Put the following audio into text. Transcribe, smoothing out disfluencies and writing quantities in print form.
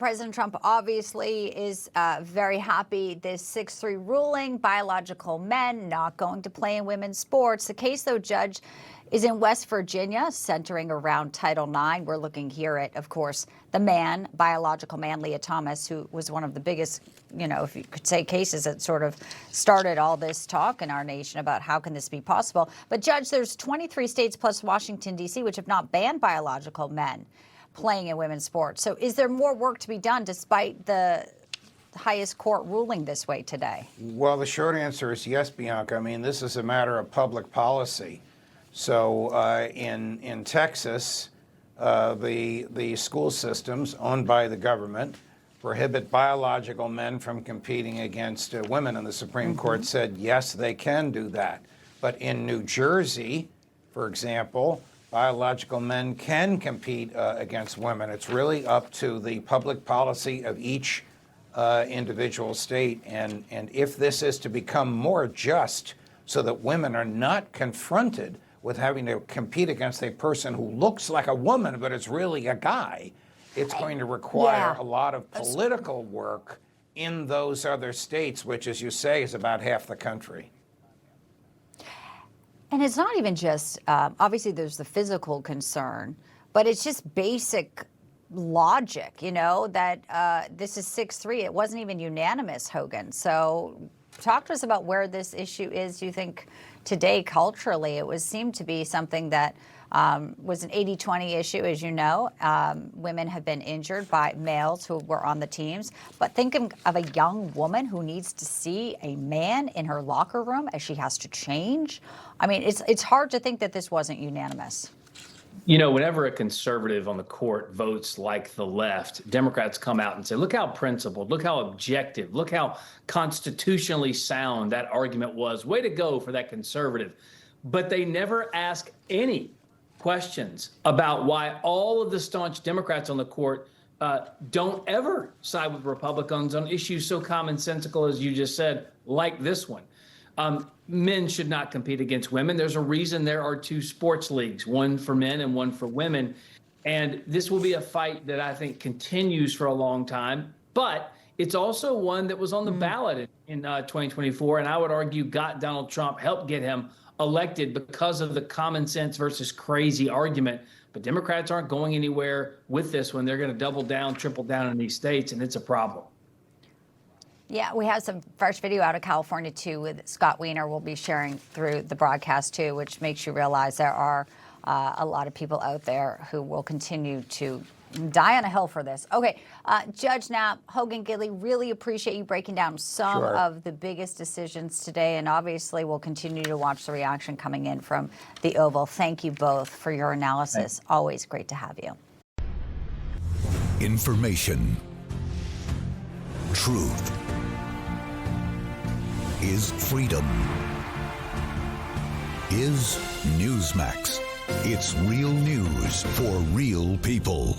President Trump obviously is very happy. This 6-3 ruling, biological men not going to play in women's sports. The case, though, Judge, is in West Virginia, centering around Title IX. We're looking here at, of course, the man, biological man, Leah Thomas, who was one of the biggest, if you could say, cases that sort of started all this talk in our nation about how can this be possible. But, Judge, there's 23 states plus Washington, D.C., which have not banned biological men playing in women's sports. So is there more work to be done despite the highest court ruling this way today? Well, the short answer is yes, Bianca. I mean, this is a matter of public policy. So in Texas, the school systems owned by the government prohibit biological men from competing against women, and the Supreme Court said, yes, they can do that. But in New Jersey, for example, biological men can compete against women. It's really up to the public policy of each individual state. And if this is to become more just so that women are not confronted with having to compete against a person who looks like a woman but is really a guy, it's going to require a lot of political work in those other states, which, as you say, is about half the country. And it's not even just, obviously there's the physical concern, but it's just basic logic, that this is 6-3. It wasn't even unanimous, Hogan. So talk to us about where this issue is, you think, today culturally. It seemed to be something that was an 80-20 issue, as you know. Women have been injured by males who were on the teams. But think of a young woman who needs to see a man in her locker room as she has to change. I mean, it's hard to think that this wasn't unanimous. Whenever a conservative on the court votes like the left, Democrats come out and say, look how principled, look how objective, look how constitutionally sound that argument was. Way to go for that conservative. But they never ask any questions about why all of the staunch Democrats on the court don't ever side with Republicans on issues so commonsensical as you just said, like this one. Men should not compete against women. There's a reason there are two sports leagues, one for men and one for women. And this will be a fight that I think continues for a long time. But it's also one that was on the ballot in 2024. And I would argue got Donald Trump, helped get him elected because of the common sense versus crazy argument. But Democrats aren't going anywhere with this one. They're going to double down, triple down in these states, and it's a problem. Yeah, we have some fresh video out of California, too, with Scott Wiener. We'll be sharing through the broadcast, too, which makes you realize there are a lot of people out there who will continue to die on a hill for this. Okay, Judge Knapp, Hogan Gidley, really appreciate you breaking down some of the biggest decisions today, and obviously we'll continue to watch the reaction coming in from the Oval. Thank you both for your analysis. Thanks. Always great to have you. Information. Truth. Is freedom. Is Newsmax. It's real news for real people.